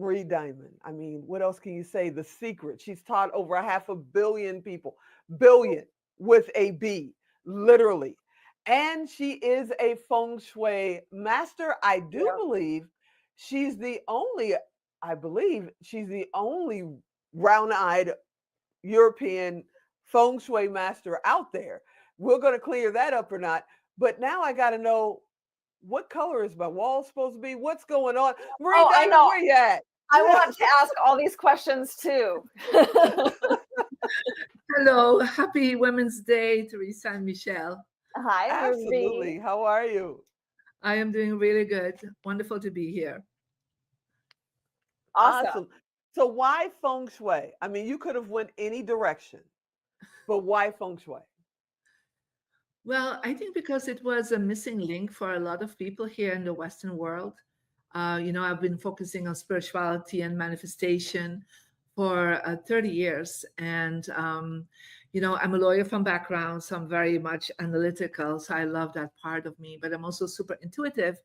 Marie Diamond. I mean, what else can you say? The secret. She's taught over 500 million people, billion with a B, literally. And she is a feng shui master. I do Yeah. believe she's the only, I believe she's the only round eyed European feng shui master out there. We're going to clear that up or not. But now I got to know, what color is my wall supposed to be? What's going on? Marie Oh, I Diamond, know. where you at? I want to ask all these questions too. Hello, happy Women's Day, Teresa and Michelle. Hi, Marie. Absolutely. How are you? I am doing really good. Wonderful to be here. Awesome. Awesome. So why feng shui? I mean, you could have went any direction, but why feng shui? Well, I think because it was a missing link for a lot of people here in the Western world. I've been focusing on spirituality and manifestation for 30 years. And, I'm a lawyer from background, so I'm very much analytical. So I love that part of me, but I'm also super intuitive.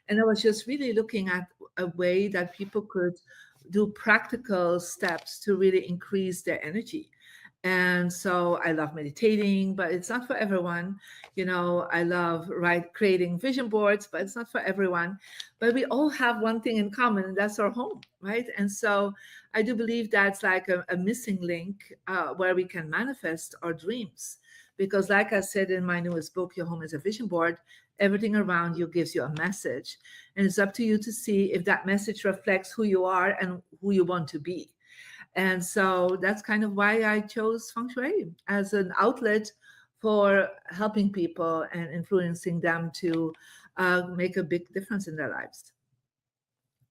And I was just really looking at a way that people could do practical steps to really increase their energy. And so I love meditating, but it's not for everyone. I love creating vision boards, but it's not for everyone. But we all have one thing in common, and that's our home, right? And so I do believe that's like a missing link where we can manifest our dreams. Because, like I said in my newest book, Your Home is a Vision Board, everything around you gives you a message. And it's up to you to see if that message reflects who you are and who you want to be. And so that's kind of why I chose Feng Shui as an outlet for helping people and influencing them to make a big difference in their lives.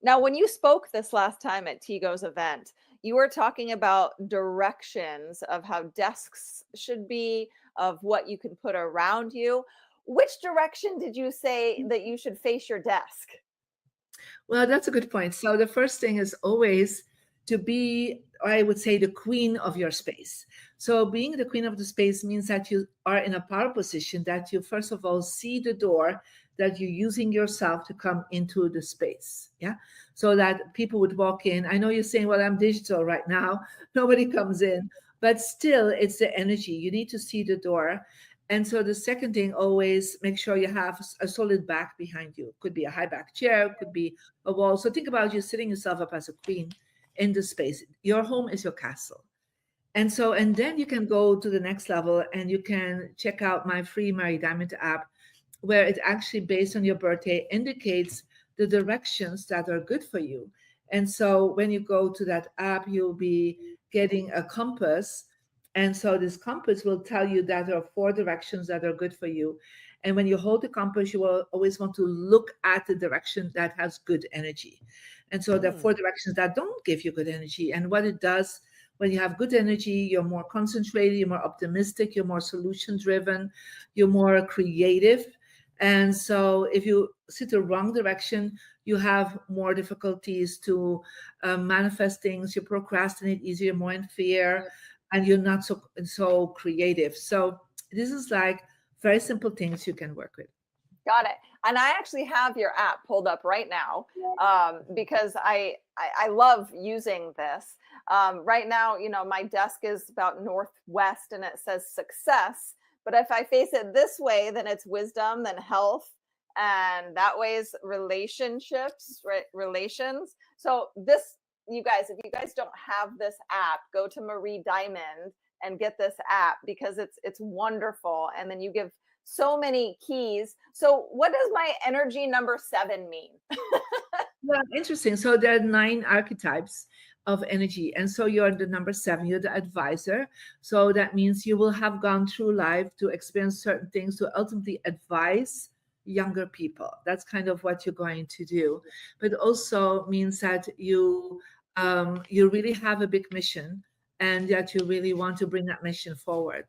Now, when you spoke this last time at Tigo's event, you were talking about directions of how desks should be, of what you can put around you. Which direction did you say that you should face your desk? Well, that's a good point. So the first thing is always to be, I would say, the queen of your space. So being the queen of the space means that you are in a power position, that you first of all see the door that you're using yourself to come into the space. Yeah. So that people would walk in. I know you're saying, well, I'm digital right now. Nobody comes in, but still it's the energy. You need to see the door. And so the second thing, always make sure you have a solid back behind you. Could be a high back chair, could be a wall. So think about you setting yourself up as a queen in the space. Your home is your castle. And then you can go to the next level and you can check out my free Mary Diamond app, where it actually, based on your birthday, indicates the directions that are good for you. And so when you go to that app, you'll be getting a compass. And so this compass will tell you that there are 4 directions that are good for you. And when you hold the compass, you will always want to look at the direction that has good energy. And so there are 4 directions that don't give you good energy. And what it does, when you have good energy, you're more concentrated, you're more optimistic, you're more solution driven, you're more creative. And so if you sit the wrong direction, you have more difficulties to manifest things. You procrastinate easier, more in fear, and you're not so creative. So this is like very simple things you can work with. Got it. And I actually have your app pulled up right now because I love using this. Right now, my desk is about northwest and it says success. But if I face it this way, then it's wisdom, then health, and that way is relationships, right? Relations. So this, you guys, if you guys don't have this app, go to Marie Diamond and get this app because it's wonderful. And then you give so many keys. So what does my energy number 7 mean? Well, interesting. So there are 9 archetypes of energy. And so you're the number 7, you're the advisor. So that means you will have gone through life to experience certain things to ultimately advise younger people. That's kind of what you're going to do. But also means that you really have a big mission and that you really want to bring that mission forward.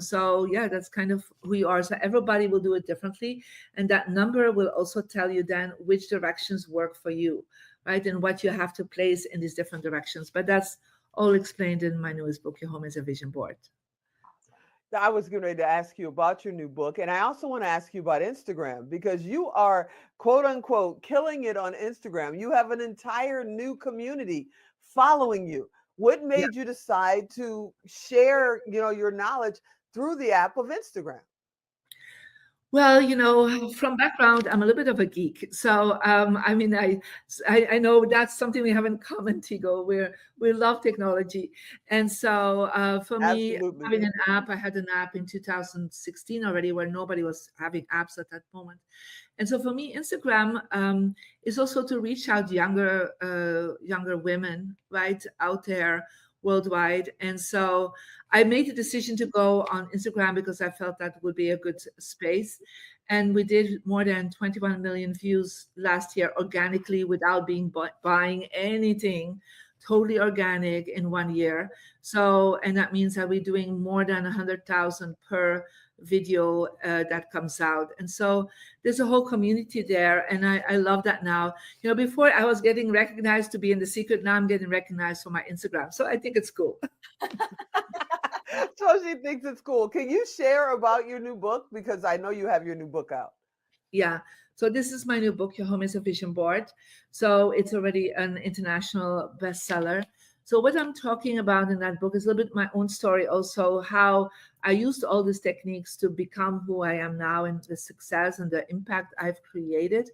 So yeah, that's kind of who you are. So everybody will do it differently. And that number will also tell you then which directions work for you, right? And what you have to place in these different directions. But that's all explained in my newest book, Your Home is a Vision Board. I was getting ready to ask you about your new book. And I also want to ask you about Instagram because you are, quote unquote, killing it on Instagram. You have an entire new community following you. What Yeah. made you decide to share, your knowledge through the app of Instagram? Well, from background, I'm a little bit of a geek. So, I mean, I know that's something we have in common, Tigo. We love technology, and so for me, Absolutely. having an app, I had an app in 2016 already, where nobody was having apps at that moment. And so for me, Instagram is also to reach out younger women right out there worldwide. And so I made the decision to go on Instagram because I felt that would be a good space. And we did more than 21 million views last year organically without buying anything, totally organic in 1 year. So, and that means that we're doing more than 100,000 per video that comes out. And so there's a whole community there. And I love that now. Before I was getting recognized to be in the secret. Now I'm getting recognized for my Instagram. So I think it's cool. So she thinks it's cool. Can you share about your new book? Because I know you have your new book out. Yeah. So this is my new book, Your Home is a Vision Board. So it's already an international bestseller. So what I'm talking about in that book is a little bit my own story, also how I used all these techniques to become who I am now and the success and the impact I've created,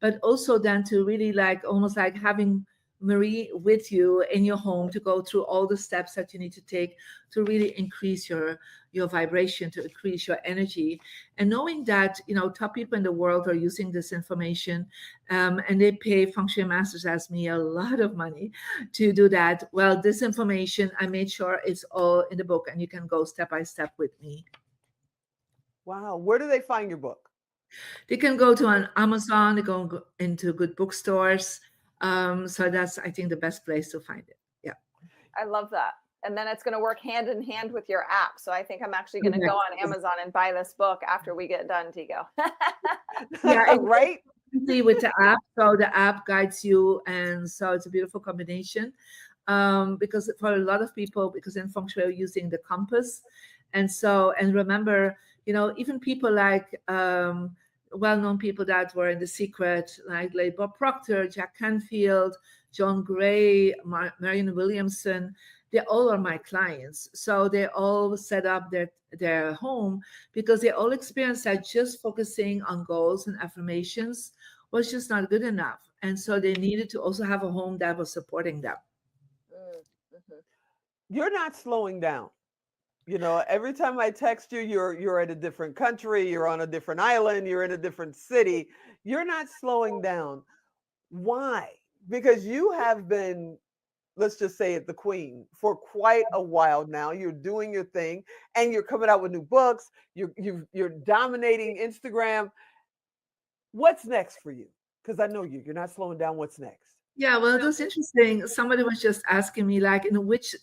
but also then to really like almost like having Marie with you in your home to go through all the steps that you need to take to really increase your vibration, to increase your energy, and knowing that top people in the world are using this information, and they pay Feng Shui masters as me a lot of money to do that. Well, this information I made sure it's all in the book, and you can go step by step with me. Wow. Where do they find your book? They can go to an Amazon, they go into good bookstores. So that's, I think, the best place to find it. Yeah. I love that. And then it's going to work hand in hand with your app. So I think I'm actually going to go on Exactly. Amazon and buy this book after we get done, Tigo. Yeah, Right? easy with the app. So the app guides you, and so it's a beautiful combination. Because for a lot of people, because in Feng Shui, we're using the compass, and remember, even people like well-known people that were in The Secret, like Bob Proctor, Jack Canfield, John Gray, Marion Williamson. They all are my clients. So they all set up their home because they all experienced that just focusing on goals and affirmations was just not good enough. And so they needed to also have a home that was supporting them. Mm-hmm. You're not slowing down. Every time I text you, you're at a different country, you're on a different island, you're in a different city. You're not slowing down. Why? Because you have been, let's just say it, the queen for quite a while now. You're doing your thing and you're coming out with new books. You're dominating Instagram. What's next for you? Because I know you're not slowing down. What's next? Yeah, well, it was interesting. Somebody was just asking me, like, in which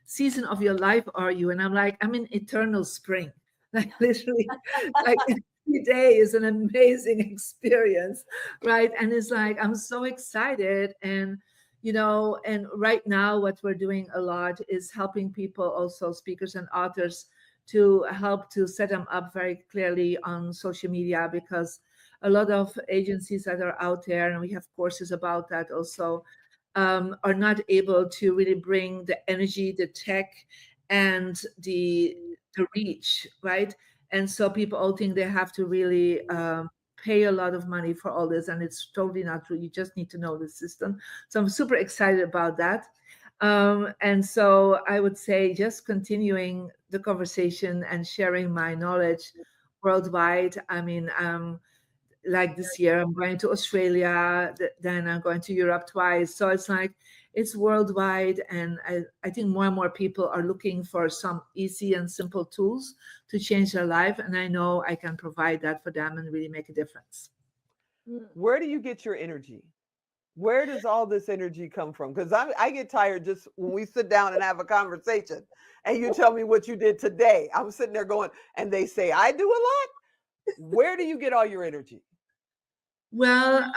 season of your life are you? And I'm like, I'm in eternal spring. Like, literally, like every day is an amazing experience, right? And it's like, I'm so excited. And right now, what we're doing a lot is helping people, also speakers and authors, to help to set them up very clearly on social media, because a lot of agencies that are out there, and we have courses about that also, are not able to really bring the energy, the tech, and the reach, right? And so people all think they have to really pay a lot of money for all this, and it's totally not true. You just need to know the system. So I'm super excited about that. And so I would say just continuing the conversation and sharing my knowledge worldwide. I mean, like this year I'm going to Australia, then I'm going to Europe twice. So it's like it's worldwide, and I think more and more people are looking for some easy and simple tools to change their life, and I know I can provide that for them and really make a difference. Where do you get your energy? Where does all this energy come from? Because I get tired just when we sit down and have a conversation and you tell me what you did today. I'm sitting there going, and they say, I do a lot. Where do you get all your energy? Well,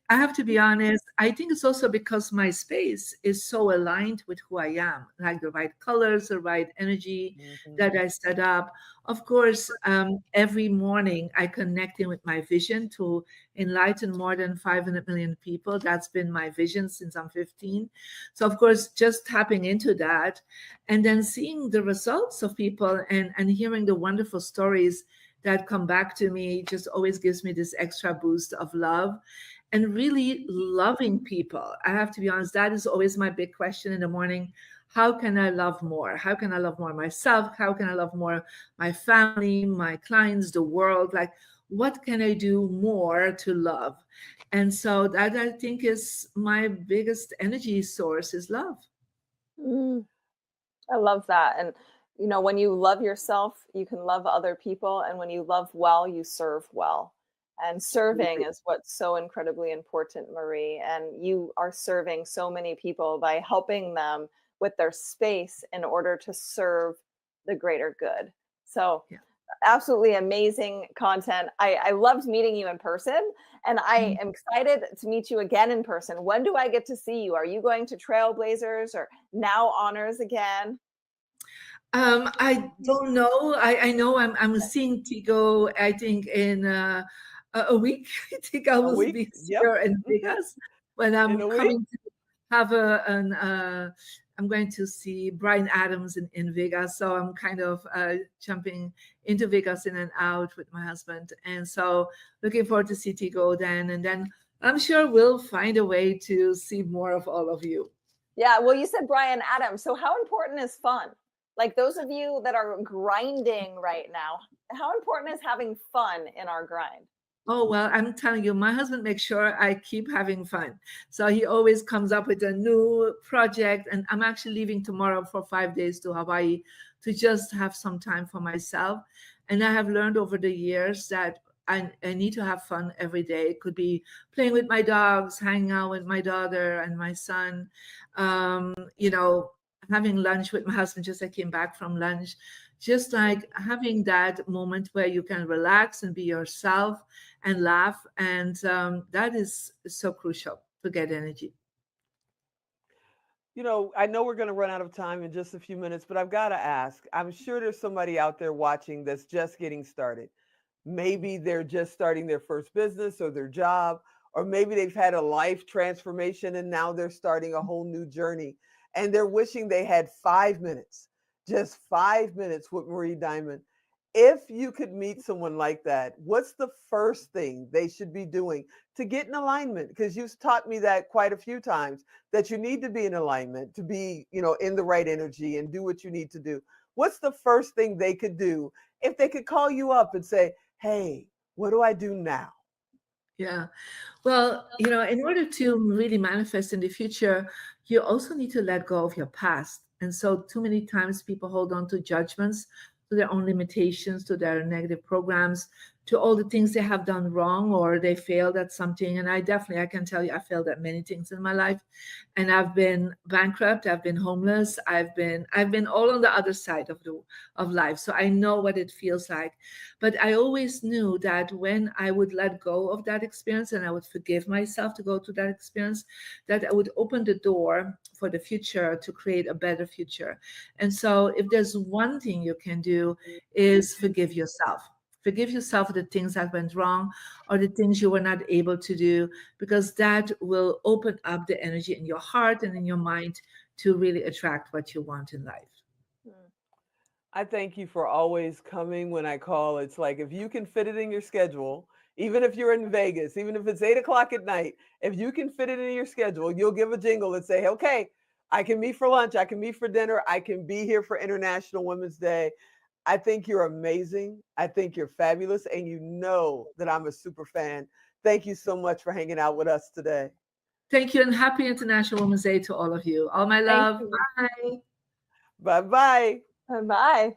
I have to be honest. I think it's also because my space is so aligned with who I am, like the right colors, the right energy Mhm. that I set up. Of course, every morning I connect in with my vision to enlighten more than 500 million people. That's been my vision since I'm 15. So, of course, just tapping into that and then seeing the results of people and hearing the wonderful stories that come back to me just always gives me this extra boost of love and really loving people. I have to be honest, that is always my big question in the morning. How can I love more? How can I love more myself? How can I love more my family, my clients, the world? Like, what can I do more to love? And so that I think is my biggest energy source is love. Mm, I love that. And, when you love yourself, you can love other people. And when you love well, you serve well. And serving is what's so incredibly important, Marie. And you are serving so many people by helping them with their space in order to serve the greater good. So, Yeah. absolutely amazing content. I loved meeting you in person, and I am excited to meet you again in person. When do I get to see you? Are you going to Trailblazers or Now Honors again? I don't know. I know I'm seeing Tigo, I think, in a week. I think I A will week? be Yep. here in Mhm. Vegas when In I'm a week? coming to have I'm going to see Brian Adams in Vegas. So I'm kind of jumping into Vegas in and out with my husband. And so looking forward to see Tigo then. And then I'm sure we'll find a way to see more of all of you. Yeah, well, you said Brian Adams. So, how important is fun? Like those of you that are grinding right now, how important is having fun in our grind? Oh, well, I'm telling you, my husband makes sure I keep having fun. So he always comes up with a new project. And I'm actually leaving tomorrow for 5 days to Hawaii to just have some time for myself. And I have learned over the years that I need to have fun every day. It could be playing with my dogs, hanging out with my daughter and my son, having lunch with my husband. Just I came back from lunch. Just like having that moment where you can relax and be yourself and laugh. And that is so crucial to get energy. I know we're going to run out of time in just a few minutes, but I've got to ask. I'm sure there's somebody out there watching that's just getting started. Maybe they're just starting their first business or their job, or maybe they've had a life transformation and now they're starting a whole new journey and they're wishing they had 5 minutes, just 5 minutes with Marie Diamond. If you could meet someone like that, what's the first thing they should be doing to get in alignment? Because you've taught me that quite a few times that you need to be in alignment to be, in the right energy and do what you need to do. What's the first thing they could do if they could call you up and say, hey, what do I do now? Yeah. Well, in order to really manifest in the future, you also need to let go of your past. And so, too many times people hold on to judgments, to their own limitations, to their negative programs, to all the things they have done wrong or they failed at something. And I can tell you, I failed at many things in my life. And I've been bankrupt, I've been homeless, I've been all on the other side of life. So I know what it feels like. But I always knew that when I would let go of that experience and I would forgive myself to go to that experience, that I would open the door for the future to create a better future. And so if there's one thing you can do is forgive yourself. Forgive yourself for the things that went wrong or the things you were not able to do, because that will open up the energy in your heart and in your mind to really attract what you want in life. Mm. I thank you for always coming when I call. It's like if you can fit it in your schedule, even if you're in Vegas, even if it's 8 o'clock at night, if you can fit it in your schedule, you'll give a jingle and say, okay, I can meet for lunch, I can meet for dinner, I can be here for International Women's Day. I think you're amazing. I think you're fabulous. And you know that I'm a super fan. Thank you so much for hanging out with us today. Thank you and happy International Women's Day to all of you. All my Thank love. you. Bye. Bye bye. Bye.